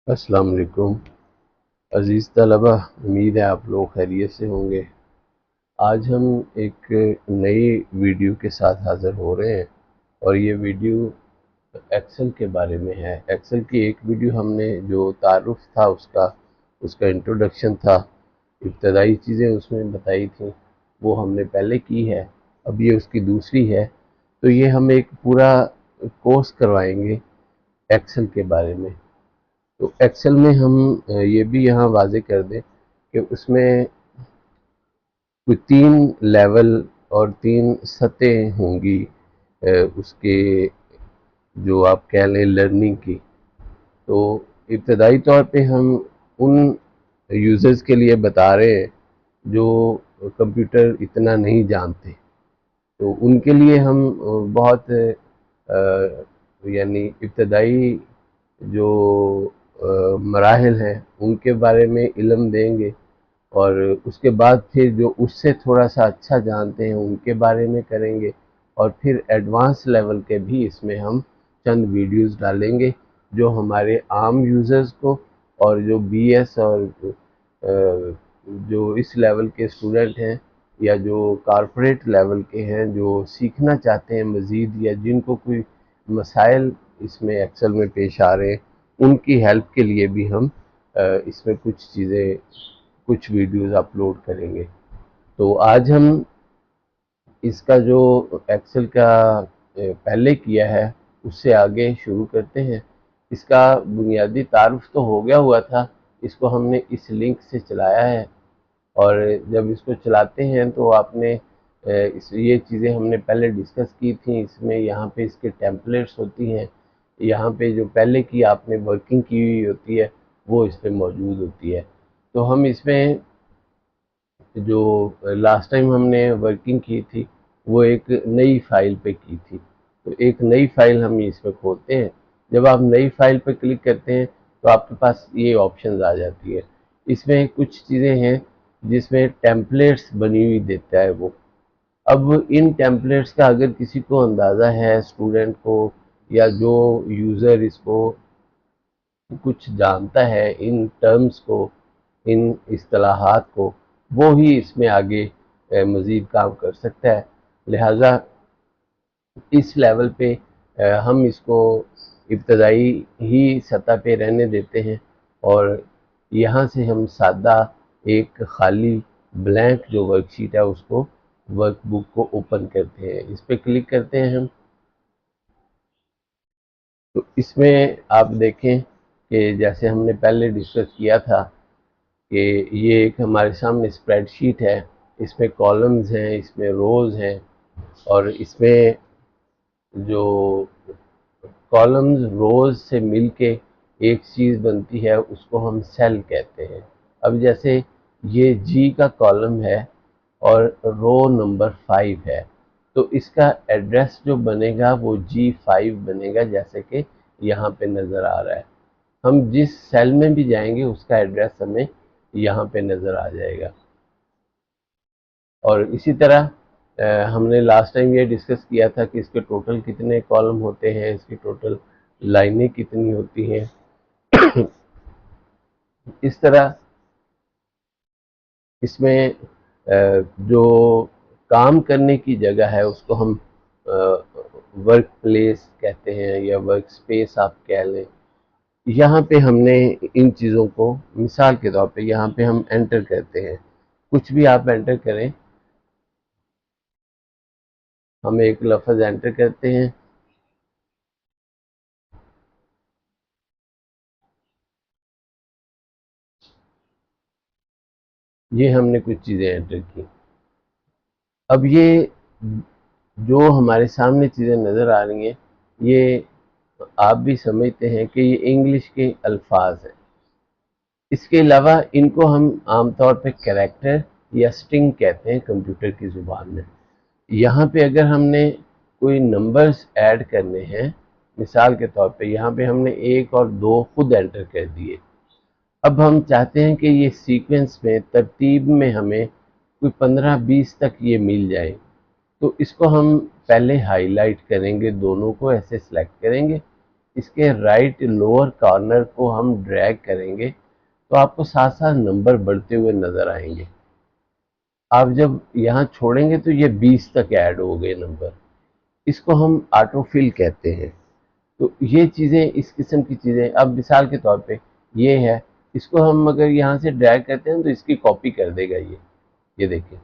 अस्सलाम वालेकुम अज़ीज़ तलबा। उम्मीद है आप लोग खैरियत से होंगे। आज हम एक नई वीडियो के साथ हाज़िर हो रहे हैं और ये वीडियो एक्सेल के बारे में है। एक्सेल की एक वीडियो हमने जो तारुफ था उसका इंट्रोडक्शन था, इब्तदाई चीज़ें उसमें बताई थी, वो हमने पहले की है। अब ये उसकी दूसरी है, तो ये हम एक पूरा कोर्स करवाएंगे एक्सेल के बारे में। तो एक्सेल में हम ये भी यहाँ वाज़े कर दें कि उसमें कोई 3 लेवल और 3 सतहें होंगी उसके, जो आप कह लें लर्निंग की। तो इब्तदाई तौर पे हम उन यूज़र्स के लिए बता रहे हैं जो कंप्यूटर इतना नहीं जानते, तो उनके लिए हम बहुत यानी इब्तदाई जो मराहिल हैं उनके बारे में इल्म देंगे, और उसके बाद फिर जो उससे थोड़ा सा अच्छा जानते हैं उनके बारे में करेंगे, और फिर एडवांस लेवल के भी इसमें हम चंद वीडियोस डालेंगे जो हमारे आम यूज़र्स को और जो बीएस और जो इस लेवल के स्टूडेंट हैं या जो कॉरपोरेट लेवल के हैं जो सीखना चाहते हैं मज़ीद, या जिनको कोई मसाइल इसमें एक्सेल में पेश आ रहे हैं, उनकी हेल्प के लिए भी हम इसमें कुछ वीडियोस अपलोड करेंगे। तो आज हम इसका जो एक्सेल का पहले किया है उससे आगे शुरू करते हैं। इसका बुनियादी तारुफ तो हो गया हुआ था, इसको हमने इस लिंक से चलाया है, और जब इसको चलाते हैं तो आपने ये चीज़ें हमने पहले डिस्कस की थी। इसमें यहाँ पे इसके टेम्पलेट्स होती हैं, यहाँ पे जो पहले की आपने वर्किंग की हुई होती है वो इस पर मौजूद होती है। तो हम इसमें जो लास्ट टाइम हमने वर्किंग की थी वो एक नई फाइल पे की थी, तो एक नई फाइल हम इसमें खोलते हैं। जब आप नई फाइल पे क्लिक करते हैं तो आपके पास ये ऑप्शंस आ जाती है। इसमें कुछ चीज़ें हैं जिसमें टेम्पलेट्स बनी हुई देता है वो। अब इन टेम्पलेट्स का अगर किसी को अंदाज़ा है स्टूडेंट को, या जो यूज़र इसको कुछ जानता है इन टर्म्स को, इन इस्तिलाहात को, वो ही इसमें आगे मज़ीद काम कर सकता है। लिहाजा इस लेवल पे हम इसको इब्तदाई ही सतह पे रहने देते हैं, और यहाँ से हम सादा एक खाली ब्लैंक जो वर्कशीट है उसको, वर्कबुक को ओपन करते हैं। इस पर क्लिक करते हैं हम, तो इसमें आप देखें कि जैसे हमने पहले डिस्कस किया था कि ये एक हमारे सामने स्प्रेडशीट है, इसमें कॉलम्स हैं, इसमें रोज़ हैं, और इसमें जो कॉलम्स रोज़ से मिलके एक चीज़ बनती है उसको हम सेल कहते हैं। अब जैसे ये जी का कॉलम है और रो नंबर 5 है, तो इसका एड्रेस जो बनेगा वो G5 बनेगा, जैसे कि यहाँ पे नज़र आ रहा है। हम जिस सेल में भी जाएंगे उसका एड्रेस हमें यहाँ पे नज़र आ जाएगा। और इसी तरह हमने लास्ट टाइम ये डिस्कस किया था कि इसके टोटल कितने कॉलम होते हैं, इसकी टोटल लाइनें कितनी होती हैं। इस तरह इसमें जो काम करने की जगह है उसको हम वर्क प्लेस कहते हैं, या वर्क स्पेस आप कह लें। यहाँ पे हमने इन चीज़ों को मिसाल के तौर पे यहाँ पे हम एंटर करते हैं, कुछ भी आप एंटर करें। हम एक लफ्ज़ एंटर करते हैं, ये हमने कुछ चीज़ें एंटर की। अब ये जो हमारे सामने चीज़ें नज़र आ रही हैं, ये आप भी समझते हैं कि ये इंग्लिश के अल्फाज हैं। इसके अलावा इनको हम आमतौर पे कैरेक्टर या स्ट्रिंग कहते हैं कंप्यूटर की ज़ुबान में। यहाँ पे अगर हमने कोई नंबर्स ऐड करने हैं, मिसाल के तौर पे यहाँ पे हमने 1 और 2 खुद एंटर कर दिए। अब हम चाहते हैं कि ये सीक्वेंस में तरतीब में हमें कोई 15-20 तक ये मिल जाए, तो इसको हम पहले हाईलाइट करेंगे, दोनों को ऐसे सेलेक्ट करेंगे। इसके राइट लोअर कॉर्नर को हम ड्रैग करेंगे तो आपको साथ साथ नंबर बढ़ते हुए नजर आएंगे। आप जब यहाँ छोड़ेंगे तो ये 20 तक ऐड हो गए नंबर। इसको हम ऑटोफिल कहते हैं। तो ये चीज़ें, इस किस्म की चीज़ें, अब मिसाल के तौर पे ये है, इसको हम अगर यहाँ से ड्रैग करते हैं तो इसकी कॉपी कर देगा ये देखिए,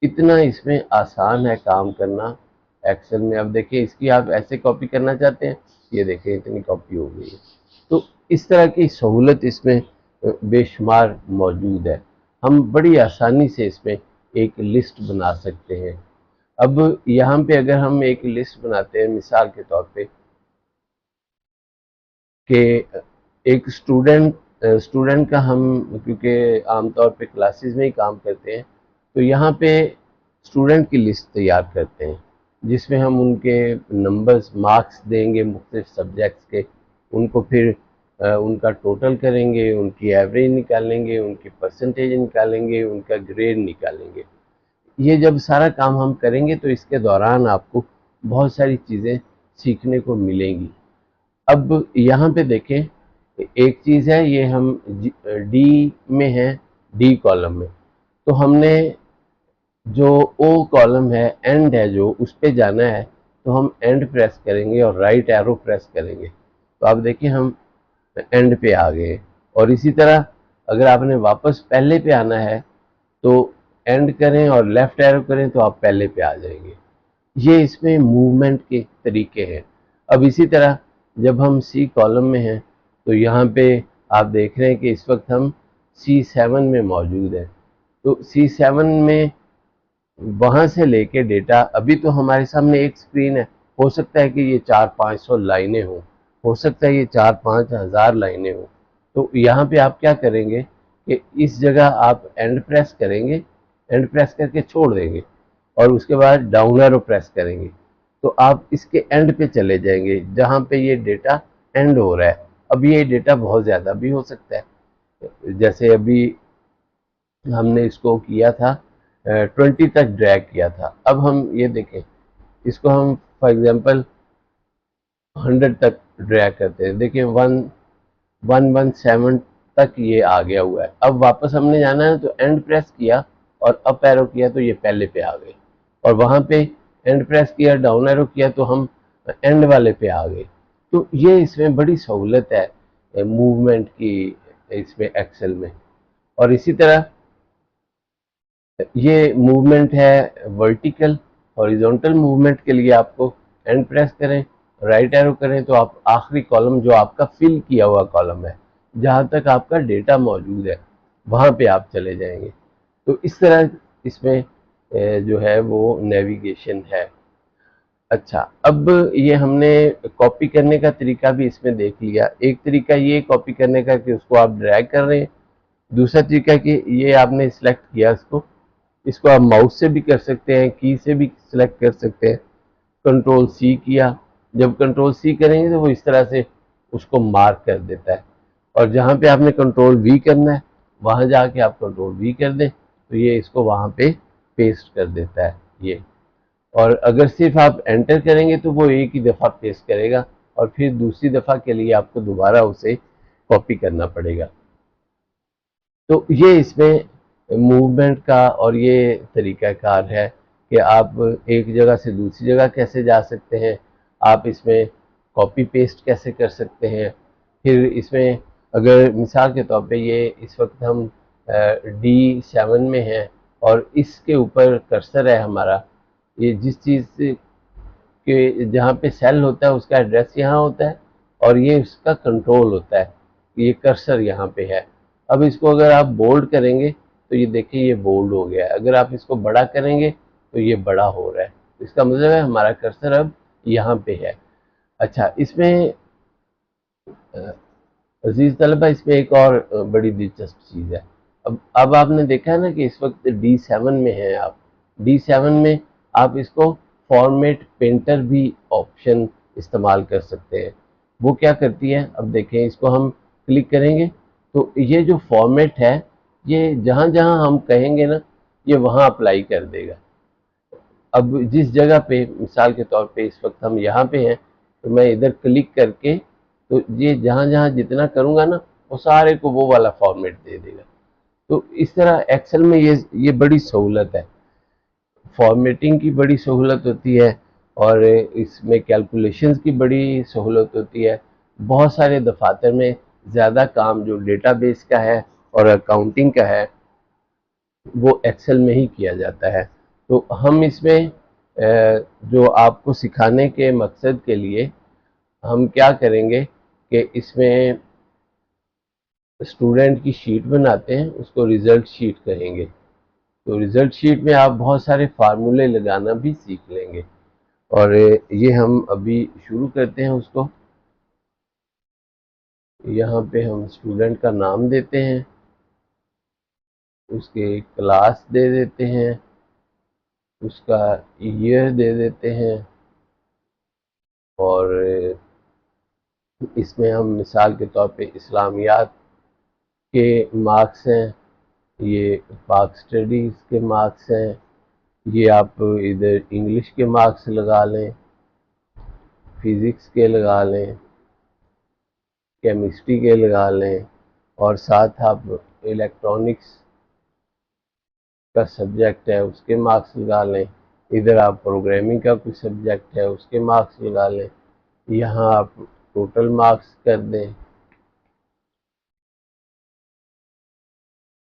इतना इसमें आसान है काम करना एक्सेल में। अब देखिए, इसकी आप ऐसे कॉपी करना चाहते हैं, ये देखिए इतनी कॉपी हो गई है। तो इस तरह की सहूलत इसमें बेशुमार मौजूद है। हम बड़ी आसानी से इसमें एक लिस्ट बना सकते हैं। अब यहाँ पे अगर हम एक लिस्ट बनाते हैं मिसाल के तौर पे कि एक स्टूडेंट का, हम क्योंकि आमतौर पे क्लासेस में ही काम करते हैं, तो यहाँ पे स्टूडेंट की लिस्ट तैयार करते हैं जिसमें हम उनके नंबर्स, मार्क्स देंगे मुख्तलिफ सब्जेक्ट्स के, उनको फिर उनका टोटल करेंगे, उनकी एवरेज निकालेंगे, उनकी परसेंटेज निकालेंगे, उनका ग्रेड निकालेंगे। ये जब सारा काम हम करेंगे तो इसके दौरान आपको बहुत सारी चीज़ें सीखने को मिलेंगी। अब यहाँ पे देखें, एक चीज़ है, ये हम डी में है, डी कॉलम में, तो हमने जो ओ कॉलम है, एंड है, जो उस पे जाना है, तो हम एंड प्रेस करेंगे और राइट एरो प्रेस करेंगे तो आप देखिए हम एंड पे आ गए। और इसी तरह अगर आपने वापस पहले पे आना है तो एंड करें और लेफ्ट एरो करें तो आप पहले पे आ जाएंगे। ये इसमें मूवमेंट के तरीके हैं। अब इसी तरह जब हम सी कॉलम में हैं तो यहाँ पे आप देख रहे हैं कि इस वक्त हम C7 में मौजूद हैं। तो C7 में वहाँ से लेके डेटा, अभी तो हमारे सामने एक स्क्रीन है, हो सकता है कि ये 400-500 लाइनें हो सकता है ये 4-5 हज़ार लाइनें हो। तो यहाँ पे आप क्या करेंगे कि इस जगह आप एंड प्रेस करेंगे, एंड प्रेस करके छोड़ देंगे और उसके बाद डाउन एरो प्रेस करेंगे तो आप इसके एंड पे चले जाएंगे जहाँ पे ये डेटा एंड हो रहा है। अब ये डेटा बहुत ज़्यादा भी हो सकता है, जैसे अभी हमने इसको किया था 20 तक ड्रैग किया था। अब हम ये देखें, इसको हम फॉर एग्जांपल 100 तक ड्रैग करते हैं, देखिए 117 तक ये आ गया हुआ है। अब वापस हमने जाना है तो एंड प्रेस किया और अप एरो किया तो ये पहले पे आ गए, और वहाँ पे एंड प्रेस किया, डाउन एरो किया तो हम एंड वाले पे आ गए। तो ये इसमें बड़ी सहूलत है मूवमेंट की इसमें एक्सेल में। और इसी तरह ये मूवमेंट है वर्टिकल, हॉरिजॉन्टल मूवमेंट के लिए आपको एंड प्रेस करें, राइट एरो करें तो आप आखिरी कॉलम जो आपका फिल किया हुआ कॉलम है, जहाँ तक आपका डेटा मौजूद है, वहाँ पे आप चले जाएंगे। तो इस तरह इसमें जो है वो नेविगेशन है। अच्छा, अब ये हमने कॉपी करने का तरीका भी इसमें देख लिया। एक तरीका ये कॉपी करने का कि उसको आप ड्रैग कर रहे हैं, दूसरा तरीका कि ये आपने सिलेक्ट किया, इसको आप माउस से भी कर सकते हैं, की से भी सिलेक्ट कर सकते हैं। कंट्रोल सी किया, जब कंट्रोल सी करेंगे तो वो इस तरह से उसको मार्क कर देता है। और जहाँ पे आपने कंट्रोल वी करना है वहाँ जाके आप कंट्रोल वी कर दें तो ये इसको वहाँ पे पेस्ट कर देता है ये। और अगर सिर्फ आप एंटर करेंगे तो वो एक ही दफ़ा पेस्ट करेगा और फिर दूसरी दफ़ा के लिए आपको दोबारा उसे कॉपी करना पड़ेगा। तो ये इसमें मूवमेंट का और ये तरीक़ाकार है कि आप एक जगह से दूसरी जगह कैसे जा सकते हैं, आप इसमें कॉपी पेस्ट कैसे कर सकते हैं। फिर इसमें अगर मिसाल के तौर पे ये इस वक्त हम D7 में हैं और इसके ऊपर कर्सर है हमारा, ये जिस चीज़ के जहाँ पे सेल होता है उसका एड्रेस यहाँ होता है और ये उसका कंट्रोल होता है, ये कर्सर यहाँ पे है। अब इसको अगर आप बोल्ड करेंगे तो ये देखिए ये बोल्ड हो गया है, अगर आप इसको बड़ा करेंगे तो ये बड़ा हो रहा है। इसका मतलब है हमारा कर्सर अब यहाँ पे है। अच्छा, इसमें अजीज तलबा, इसमें एक और बड़ी दिलचस्प चीज़ है। अब आपने देखा है ना कि इस वक्त D7 में है आप, D7 में आप इसको फॉर्मेट पेंटर भी ऑप्शन इस्तेमाल कर सकते हैं। वो क्या करती है, अब देखें, इसको हम क्लिक करेंगे तो ये जो फॉर्मेट है ये जहाँ जहाँ हम कहेंगे ना ये वहाँ अप्लाई कर देगा। अब जिस जगह पे मिसाल के तौर पे इस वक्त हम यहाँ पे हैं, तो मैं इधर क्लिक करके, तो ये जहाँ जहाँ जितना करूँगा ना वो सारे को वो वाला फॉर्मेट दे देगा। तो इस तरह एक्सेल में ये बड़ी सहूलत है, फॉर्मेटिंग की बड़ी सहूलत होती है, और इसमें कैलकुलेशंस की बड़ी सहूलत होती है। बहुत सारे दफातर में ज़्यादा काम जो डेटाबेस का है और अकाउंटिंग का है वो एक्सेल में ही किया जाता है। तो हम इसमें जो आपको सिखाने के मकसद के लिए हम क्या करेंगे कि इसमें स्टूडेंट की शीट बनाते हैं, उसको रिज़ल्ट शीट कहेंगे। तो रिज़ल्ट शीट में आप बहुत सारे फार्मूले लगाना भी सीख लेंगे, और ये हम अभी शुरू करते हैं उसको। यहाँ पे हम स्टूडेंट का नाम देते हैं, उसके क्लास दे देते हैं, उसका ईयर दे देते हैं, और इसमें हम मिसाल के तौर पे इस्लामियात के मार्क्स हैं, ये पाक स्टडीज़ के मार्क्स हैं, ये आप इधर इंग्लिश के मार्क्स लगा लें, फिज़िक्स के लगा लें, केमिस्ट्री के लगा लें, और साथ आप इलेक्ट्रॉनिक्स का सब्जेक्ट है उसके मार्क्स लगा लें, इधर आप प्रोग्रामिंग का कोई सब्जेक्ट है उसके मार्क्स लगा लें, यहाँ आप टोटल मार्क्स कर दें,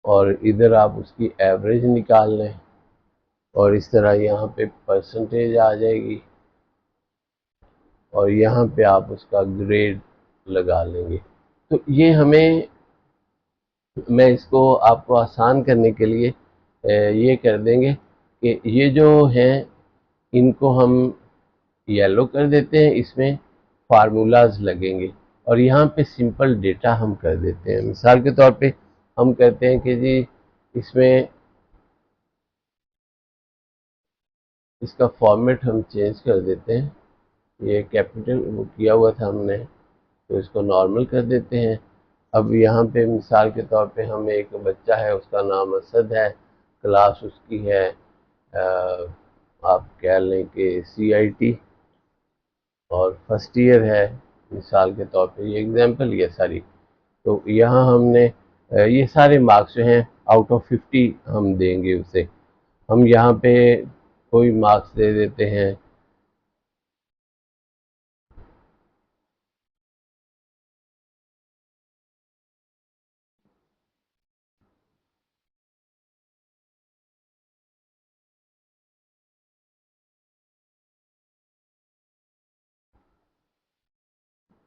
और इधर आप उसकी एवरेज निकाल लें, और इस तरह यहाँ पे परसेंटेज आ जाएगी, और यहाँ पे आप उसका ग्रेड लगा लेंगे। तो ये हमें, मैं इसको आपको आसान करने के लिए ये कर देंगे कि ये जो हैं इनको हम येलो कर देते हैं, इसमें फार्मूलाज लगेंगे, और यहाँ पे सिंपल डेटा हम कर देते हैं। मिसाल के तौर पे हम कहते हैं कि जी इसमें इसका फॉर्मेट हम चेंज कर देते हैं, ये कैपिटल वो किया हुआ था हमने, तो इसको नॉर्मल कर देते हैं। अब यहाँ पे मिसाल के तौर पे हम एक बच्चा है उसका नाम असद है, क्लास उसकी है आप कह लें कि CIT, और फर्स्ट ईयर है, मिसाल के तौर पे ये एग्जांपल ये सारी। तो यहाँ हमने ये सारे मार्क्स जो हैं आउट ऑफ 50 हम देंगे उसे। हम यहाँ पे कोई मार्क्स दे देते हैं,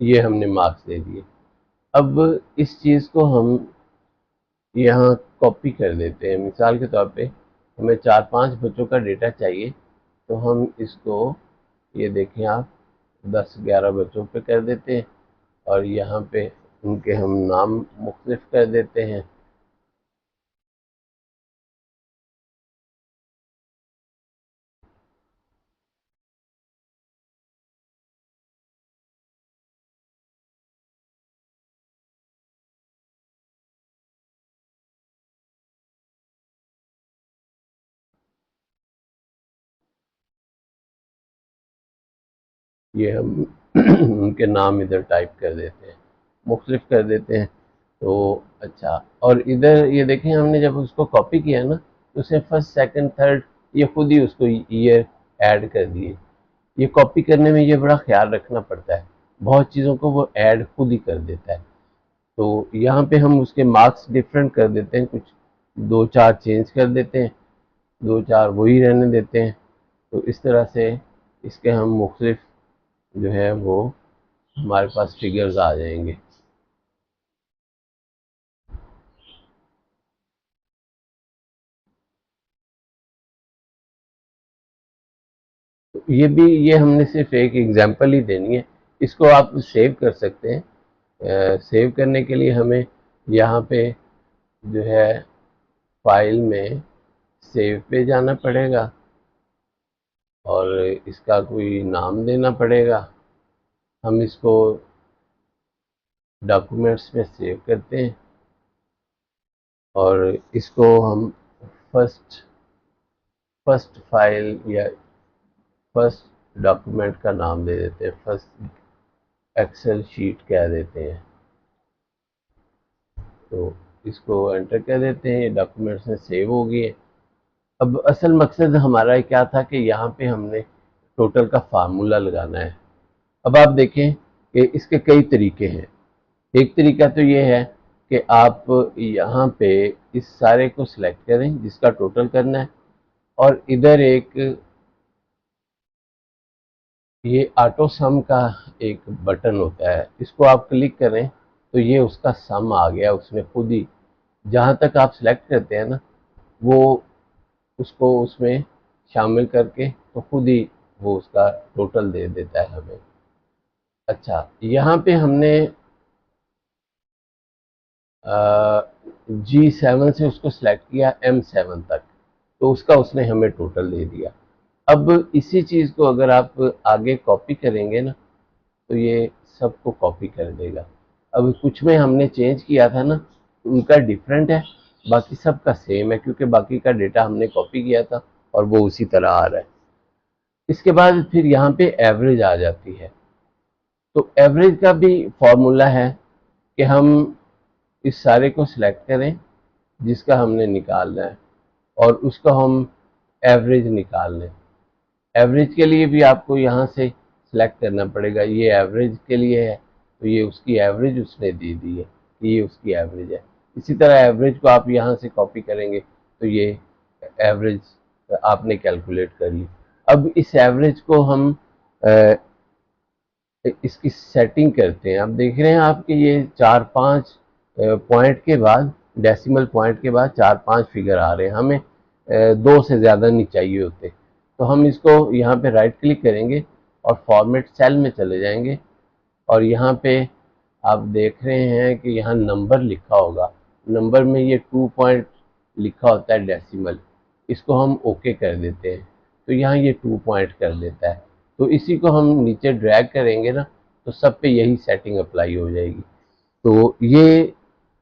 ये हमने मार्क्स दे दिए। अब इस चीज़ को हम यहाँ कॉपी कर देते हैं। मिसाल के तौर पे हमें 4-5 बच्चों का डेटा चाहिए, तो हम इसको, ये देखें आप, 10-11 बच्चों पे कर देते हैं, और यहाँ पे उनके हम नाम मुख्तलिफ कर देते हैं। ये हम उनके नाम इधर टाइप कर देते हैं, मुख्तलिफ कर देते हैं। तो अच्छा, और इधर ये देखें हमने जब उसको कॉपी किया ना, तो उसने फर्स्ट सेकंड थर्ड ये खुद ही उसको ईयर ऐड कर दिए। ये कॉपी करने में ये बड़ा ख्याल रखना पड़ता है, बहुत चीज़ों को वो ऐड खुद ही कर देता है। तो यहाँ पे हम उसके मार्क्स डिफरेंट कर देते हैं, कुछ 2-4 चेंज कर देते हैं, 2-4 वही रहने देते हैं। तो इस तरह से इसके हम मुख्तलिफ जो है वो हमारे पास फिगर्स आ जाएंगे। तो ये हमने सिर्फ एक एग्जांपल ही देनी है, इसको आप सेव कर सकते हैं। सेव करने के लिए हमें यहाँ पे जो है फाइल में सेव पे जाना पड़ेगा, और इसका कोई नाम देना पड़ेगा। हम इसको डॉक्यूमेंट्स में सेव करते हैं, और इसको हम फर्स्ट फर्स्ट फाइल या फर्स्ट डॉक्यूमेंट का नाम दे देते हैं, फर्स्ट एक्सेल शीट कह देते हैं। तो इसको एंटर कर देते हैं, ये डॉक्यूमेंट्स में सेव हो गए। अब असल मकसद हमारा क्या था कि यहाँ पे हमने टोटल का फार्मूला लगाना है। अब आप देखें कि इसके कई तरीके हैं। एक तरीका तो ये है कि आप यहाँ पे इस सारे को सिलेक्ट करें जिसका टोटल करना है, और इधर एक ये ऑटो सम का एक बटन होता है, इसको आप क्लिक करें तो ये उसका सम आ गया, उसने खुद ही जहाँ तक आप सिलेक्ट करते हैं ना वो उसको उसमें शामिल करके तो खुद ही वो उसका टोटल दे देता है हमें। अच्छा, यहाँ पे हमने G7 से उसको सिलेक्ट किया M7 तक, तो उसका उसने हमें टोटल दे दिया। अब इसी चीज़ को अगर आप आगे कॉपी करेंगे ना तो ये सबको कॉपी कर देगा। अब कुछ में हमने चेंज किया था ना, उनका डिफरेंट है, बाकी सबका सेम है क्योंकि बाकी का डेटा हमने कॉपी किया था और वो उसी तरह आ रहा है। इसके बाद फिर यहाँ पे एवरेज आ जाती है। तो एवरेज का भी फॉर्मूला है कि हम इस सारे को सिलेक्ट करें जिसका हमने निकालना है और उसका हम एवरेज निकाल लें। एवरेज के लिए भी आपको यहाँ से सिलेक्ट करना पड़ेगा, ये एवरेज के लिए है तो ये उसकी एवरेज उसने दे दी है, ये उसकी एवरेज है। इसी तरह एवरेज को आप यहाँ से कॉपी करेंगे तो ये एवरेज आपने कैलकुलेट कर ली। अब इस एवरेज को हम इसकी सेटिंग करते हैं। अब देख रहे हैं आपके ये 4-5 पॉइंट के बाद, डेसिमल पॉइंट के बाद 4-5 फिगर आ रहे हैं, हमें 2 से ज़्यादा नहीं चाहिए होते। तो हम इसको यहाँ पे राइट क्लिक करेंगे और फॉर्मेट सेल में चले जाएंगे और यहाँ पे आप देख रहे हैं कि यहाँ नंबर लिखा होगा, नंबर में ये 2 पॉइंट लिखा होता है डेसिमल, इसको हम ओके कर देते हैं तो यहाँ ये 2 पॉइंट कर देता है। तो इसी को हम नीचे ड्रैग करेंगे ना तो सब पे यही सेटिंग अप्लाई हो जाएगी। तो ये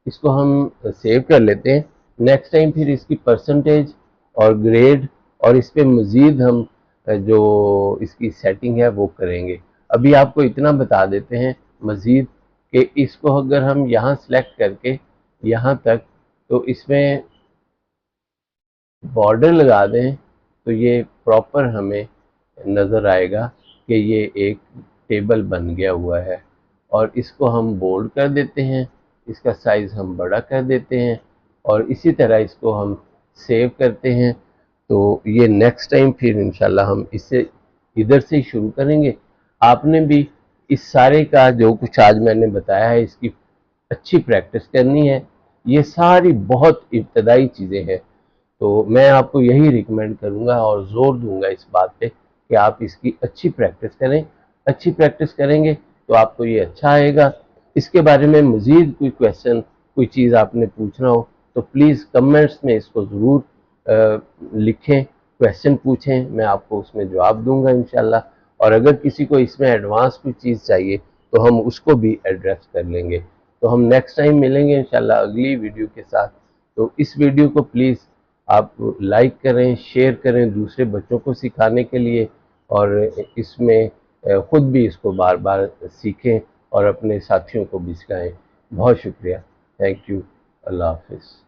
इसको हम सेव कर लेते हैं। नेक्स्ट टाइम फिर इसकी परसेंटेज और ग्रेड और इस पे मज़ीद हम जो इसकी सेटिंग है वो करेंगे। अभी आपको इतना बता देते हैं मज़ीद कि इसको अगर हम यहाँ सेलेक्ट करके यहाँ तक तो इसमें बॉर्डर लगा दें तो ये प्रॉपर हमें नज़र आएगा कि ये एक टेबल बन गया हुआ है। और इसको हम बोल्ड कर देते हैं, इसका साइज़ हम बड़ा कर देते हैं और इसी तरह इसको हम सेव करते हैं। तो ये नेक्स्ट टाइम फिर इंशाल्लाह हम इससे इधर से ही शुरू करेंगे। आपने भी इस सारे का जो कुछ आज मैंने बताया है इसकी अच्छी प्रैक्टिस करनी है। ये सारी बहुत इब्तदाई चीज़ें हैं, तो मैं आपको यही रिकमेंड करूँगा और ज़ोर दूंगा इस बात पे कि आप इसकी अच्छी प्रैक्टिस करें। अच्छी प्रैक्टिस करेंगे तो आपको ये अच्छा आएगा। इसके बारे में मज़ीद कोई क्वेश्चन, कोई चीज़ आपने पूछना हो तो प्लीज़ कमेंट्स में इसको ज़रूर लिखें, क्वेश्चन पूछें, मैं आपको उसमें जवाब दूंगा इंशाल्लाह। और अगर किसी को इसमें एडवांस कोई चीज़ चाहिए तो हम उसको भी एड्रेस कर लेंगे। तो हम नेक्स्ट टाइम मिलेंगे इंशाल्लाह अगली वीडियो के साथ। तो इस वीडियो को प्लीज़ आप लाइक करें, शेयर करें दूसरे बच्चों को सिखाने के लिए, और इसमें ख़ुद भी इसको बार बार सीखें और अपने साथियों को भी सिखाएं। बहुत शुक्रिया, थैंक यू, अल्लाह हाफिज़।